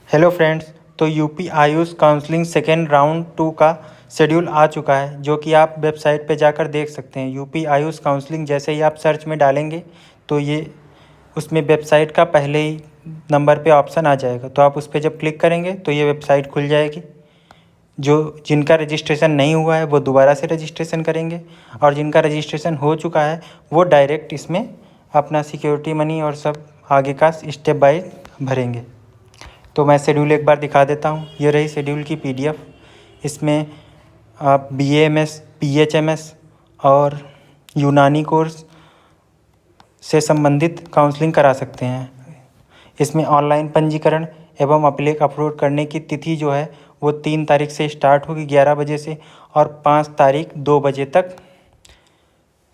Hello friends. तो UP Ayush counselling second round 2 का schedule आ चुका है, जो कि आप वेबसाइट पे जाकर देख सकते हैं। यूपी आयुष काउंसलिंग जैसे ही आप सर्च में डालेंगे तो ये उसमें वेबसाइट का पहले ही नंबर पे ऑप्शन आ जाएगा। तो आप उस पर जब क्लिक करेंगे तो ये वेबसाइट खुल जाएगी। जो जिनका रजिस्ट्रेशन नहीं हुआ है वो दोबारा से रजिस्ट्रेशन करेंगे, और जिनका रजिस्ट्रेशन हो चुका है वो डायरेक्ट इसमें अपना सिक्योरिटी मनी और सब आगे का स्टेप बाय भरेंगे। तो मैं शेड्यूल एक बार दिखा देता हूँ। ये रही शेड्यूल की पीडीएफ। इसमें आप बीएएमएस, पीएचएमएस और यूनानी कोर्स से संबंधित काउंसलिंग करा सकते हैं। इसमें ऑनलाइन पंजीकरण एवं एप्लीकेशन अपलोड करने की तिथि जो है वो 3 तारीख से स्टार्ट होगी 11 बजे से, और 5 तारीख 2 बजे तक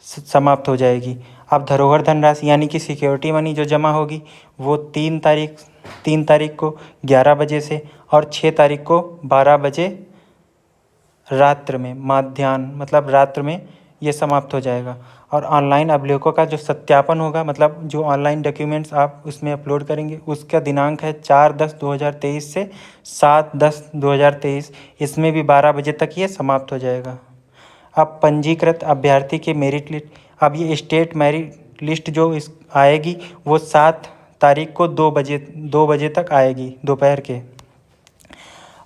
समाप्त हो जाएगी। अब धरोहर धनराशि यानी कि सिक्योरिटी मनी जो जमा होगी वो 3 तारीख को 11 बजे से और 6 तारीख को 12 बजे रात्र में, माध्याह्न मतलब रात्र में ये समाप्त हो जाएगा। और ऑनलाइन अभिलेखों का जो सत्यापन होगा, मतलब जो ऑनलाइन डॉक्यूमेंट्स आप उसमें अपलोड करेंगे, उसका दिनांक है 4/10/2023 से 7/10/2023। इसमें भी 12 बजे तक ये समाप्त हो जाएगा। अब पंजीकृत अभ्यर्थी के मेरिट लिस्ट, अब ये स्टेट मेरिट लिस्ट जो इस आएगी वो 7 तारीख को 2 बजे तक आएगी दोपहर के।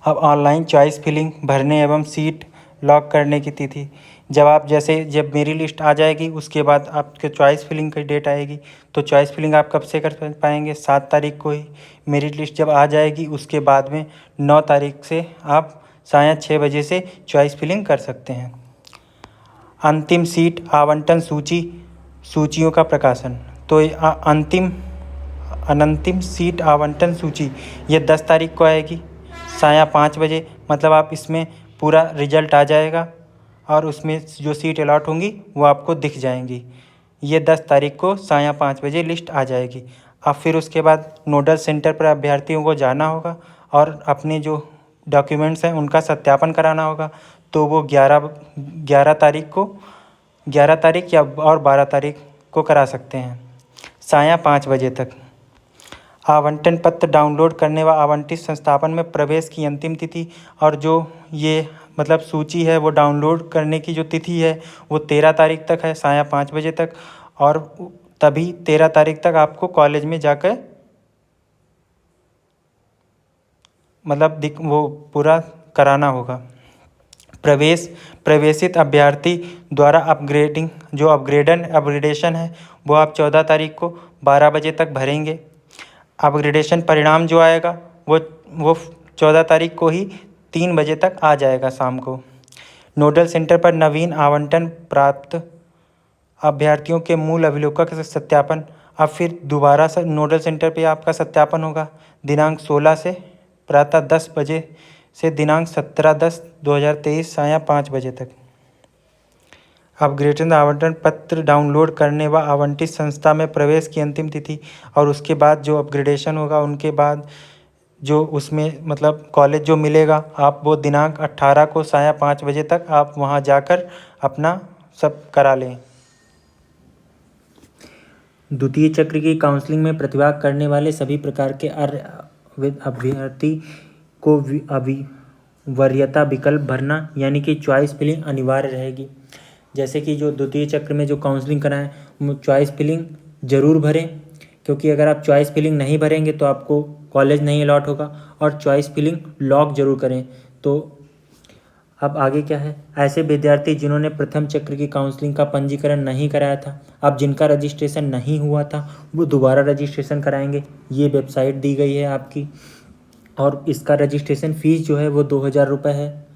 अब ऑनलाइन चॉइस फिलिंग भरने एवं सीट लॉक करने की तिथि, जब मेरी लिस्ट आ जाएगी उसके बाद आपके चॉइस फिलिंग की डेट आएगी। तो चॉइस फिलिंग आप कब से कर पाएंगे? 7 तारीख को ही। मेरिट लिस्ट जब आ जाएगी उसके बाद में 9 तारीख से आप सायं 6 बजे से चॉइस फिलिंग कर सकते हैं। अंतिम सीट आवंटन सूचियों का प्रकाशन, तो अनंतिम सीट आवंटन सूची ये 10 तारीख को आएगी सायं 5 बजे। मतलब आप इसमें पूरा रिजल्ट आ जाएगा और उसमें जो सीट अलॉट होंगी वो आपको दिख जाएंगी। ये 10 तारीख को सायं 5 बजे लिस्ट आ जाएगी। अब फिर उसके बाद नोडल सेंटर पर अभ्यर्थियों को जाना होगा और अपने जो डॉक्यूमेंट्स हैं उनका सत्यापन कराना होगा। तो वो 11 तारीख या और 12 तारीख को करा सकते हैं सायं 5 बजे तक। आवंटन पत्र डाउनलोड करने व आवंटित संस्थापन में प्रवेश की अंतिम तिथि, और जो ये मतलब सूची है वो डाउनलोड करने की जो तिथि है वो 13 तारीख तक है सायं 5 बजे तक। और तभी 13 तारीख तक आपको कॉलेज में जाकर मतलब वो पूरा कराना होगा। प्रवेशित अभ्यर्थी द्वारा अपग्रेडेशन है वो आप 14 तारीख को 12 बजे तक भरेंगे। अपग्रेडेशन परिणाम जो आएगा वो 14 तारीख को ही 3 बजे तक आ जाएगा शाम को। नोडल सेंटर पर नवीन आवंटन प्राप्त अभ्यर्थियों के मूल अभिलेखों का सत्यापन, अब फिर दोबारा से नोडल सेंटर पे आपका सत्यापन होगा दिनांक 16 से प्रातः 10 बजे से दिनांक 17/10/2023 सायं 5 बजे तक। अपग्रेडेशन आवंटन पत्र डाउनलोड करने व आवंटित संस्था में प्रवेश की अंतिम तिथि, और उसके बाद जो अपग्रेडेशन होगा उनके बाद जो उसमें मतलब कॉलेज जो मिलेगा आप वो दिनांक 18 को सायं 5 बजे तक आप वहाँ जाकर अपना सब करा लें। द्वितीय चक्र की काउंसलिंग में प्रतिभाग करने वाले सभी प्रकार के अभ्यर्थी को वरीयता विकल्प भरना यानी कि चॉइस फिलिंग अनिवार्य रहेगी। जैसे कि जो द्वितीय चक्र में जो काउंसलिंग कराएं चॉइस फिलिंग ज़रूर भरें, क्योंकि अगर आप चॉइस फिलिंग नहीं भरेंगे तो आपको कॉलेज नहीं अलॉट होगा। और चॉइस फिलिंग लॉक ज़रूर करें। तो अब आगे क्या है? ऐसे विद्यार्थी जिन्होंने प्रथम चक्र की काउंसलिंग का पंजीकरण नहीं कराया था, अब जिनका रजिस्ट्रेशन नहीं हुआ था वो दोबारा रजिस्ट्रेशन कराएंगे। ये वेबसाइट दी गई है आपकी, और इसका रजिस्ट्रेशन फ़ीस जो है वो 2000 रुपये है।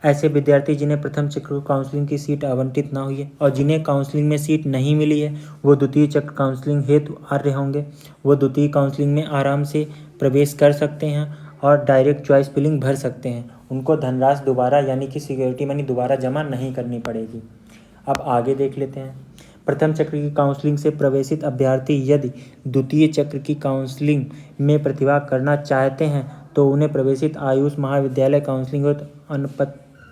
ऐसे विद्यार्थी जिन्हें प्रथम चक्र काउंसलिंग की सीट आवंटित ना हुई है और जिन्हें काउंसलिंग में सीट नहीं मिली है वो द्वितीय चक्र काउंसलिंग हेतु अर्ह होंगे। वो द्वितीय काउंसलिंग में आराम से प्रवेश कर सकते हैं और डायरेक्ट चॉइस फिलिंग भर सकते हैं। उनको धनराशि दोबारा यानी कि सिक्योरिटी मनी दोबारा जमा नहीं करनी पड़ेगी। अब आगे देख लेते हैं। प्रथम चक्र की काउंसलिंग से प्रवेशित अभ्यर्थी यदि द्वितीय चक्र की काउंसलिंग में प्रतिभाग करना चाहते हैं तो उन्हें प्रवेशित आयुष महाविद्यालय काउंसलिंग और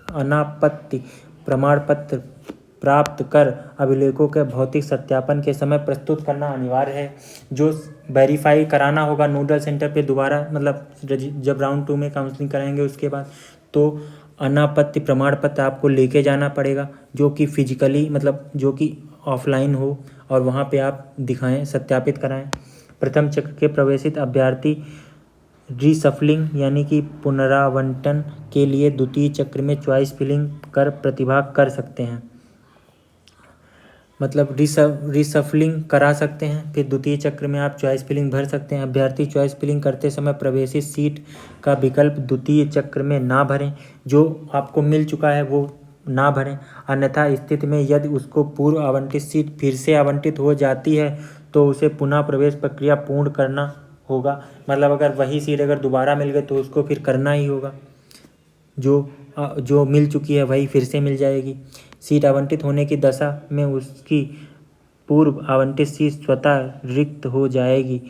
अनापत्ति प्रमाण पत्र प्राप्त कर अभिलेखों के भौतिक सत्यापन के समय प्रस्तुत करना अनिवार्य है। जो वेरीफाई कराना होगा नोडल सेंटर पे दोबारा, मतलब जब राउंड 2 में काउंसलिंग कराएंगे उसके बाद, तो अनापत्ति प्रमाण पत्र आपको लेके जाना पड़ेगा, जो कि फिजिकली मतलब जो कि ऑफलाइन हो, और वहाँ पे आप दिखाएं, सत्यापित कराएं। प्रथम चक्र के प्रवेशित अभ्यर्थी रीशफलिंग यानी कि पुनरावंटन के लिए द्वितीय चक्र में चॉइस फिलिंग कर प्रतिभाग कर सकते हैं, मतलब रीशफलिंग करा सकते हैं। फिर द्वितीय चक्र में आप चॉइस फिलिंग भर सकते हैं। अभ्यर्थी चॉइस फिलिंग करते समय प्रवेशित सीट का विकल्प द्वितीय चक्र में ना भरें, जो आपको मिल चुका है वो ना भरें। अन्यथा स्थिति में यदि उसको पूर्व आवंटित सीट फिर से आवंटित हो जाती है तो उसे पुनः प्रवेश प्रक्रिया पूर्ण करना होगा। मतलब अगर वही सीट अगर दोबारा मिल गई तो उसको फिर करना ही होगा, जो मिल चुकी है वही फिर से मिल जाएगी। सीट आवंटित होने की दशा में उसकी पूर्व आवंटित सीट स्वतः रिक्त हो जाएगी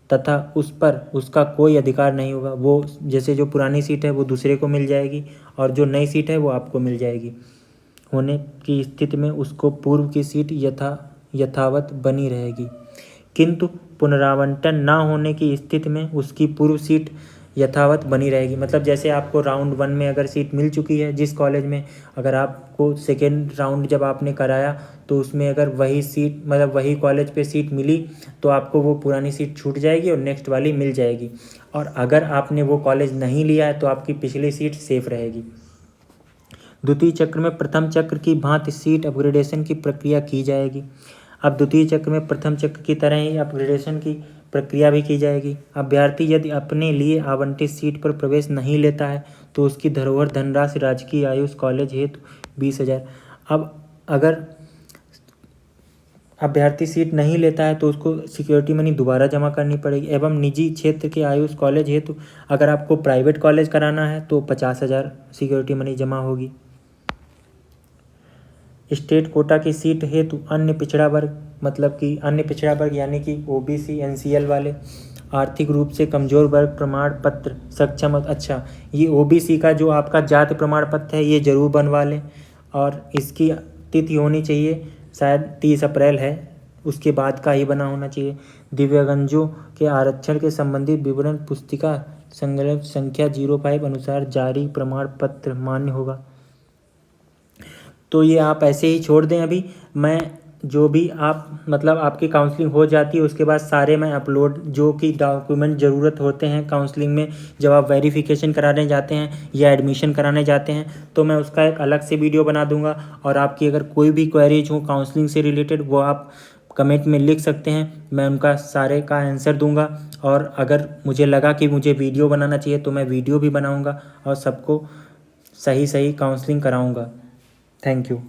तथा उस पर उसका कोई अधिकार नहीं होगा। वो जैसे जो पुरानी सीट है वो दूसरे को मिल जाएगी और जो नई सीट है वो आपको मिल जाएगी। होने की स्थिति में उसको पूर्व की सीट यथावत बनी रहेगी, किंतु पुनरावंटन ना होने की स्थिति में उसकी पूर्व सीट यथावत बनी रहेगी। मतलब जैसे आपको राउंड 1 में अगर सीट मिल चुकी है जिस कॉलेज में, अगर आपको सेकेंड राउंड जब आपने कराया तो उसमें अगर वही सीट मतलब वही कॉलेज पे सीट मिली तो आपको वो पुरानी सीट छूट जाएगी और नेक्स्ट वाली मिल जाएगी। और अगर आपने वो कॉलेज नहीं लिया है तो आपकी पिछली सीट सेफ रहेगी। द्वितीय चक्र में प्रथम चक्र की भांति सीट अपग्रेडेशन की प्रक्रिया की जाएगी। अब द्वितीय चक्र में प्रथम चक्र की तरह ही अपग्रेडेशन की प्रक्रिया भी की जाएगी। अभ्यर्थी यदि अपने लिए आवंटित सीट पर प्रवेश नहीं लेता है तो उसकी धरोहर धनराशि राजकीय आयुष कॉलेज हेतु 20,000। अब अगर अभ्यर्थी सीट नहीं लेता है तो उसको सिक्योरिटी मनी दोबारा जमा करनी पड़ेगी। एवं निजी क्षेत्र के आयुष कॉलेज हेतु अगर आपको प्राइवेट कॉलेज कराना है तो 50,000 सिक्योरिटी मनी जमा होगी। स्टेट कोटा की सीट हेतु अन्य पिछड़ा वर्ग, मतलब कि अन्य पिछड़ा वर्ग यानी कि ओबीसी एनसीएल वाले, आर्थिक रूप से कमजोर वर्ग प्रमाण पत्र सक्षम। अच्छा, ये ओबीसी का जो आपका जाति प्रमाण पत्र है ये जरूर बनवा लें, और इसकी तिथि होनी चाहिए शायद 30 अप्रैल है, उसके बाद का ही बना होना चाहिए। दिव्यांगजनों के आरक्षण के संबंधित विवरण पुस्तिका संदर्भ संख्या 05 अनुसार जारी प्रमाण पत्र मान्य होगा। तो ये आप ऐसे ही छोड़ दें। अभी मैं जो भी आप मतलब आपकी काउंसलिंग हो जाती है उसके बाद सारे मैं अपलोड जो कि डॉक्यूमेंट ज़रूरत होते हैं काउंसलिंग में जब आप वेरिफिकेशन कराने जाते हैं या एडमिशन कराने जाते हैं, तो मैं उसका एक अलग से वीडियो बना दूंगा। और आपकी अगर कोई भी क्वेरीज हो काउंसलिंग से रिलेटेड वो आप कमेंट में लिख सकते हैं, मैं उनका सारे का आंसर दूंगा। और अगर मुझे लगा कि मुझे वीडियो बनाना चाहिए तो मैं वीडियो भी बनाऊँगा और सबको सही काउंसलिंग कराऊँगा। Thank you.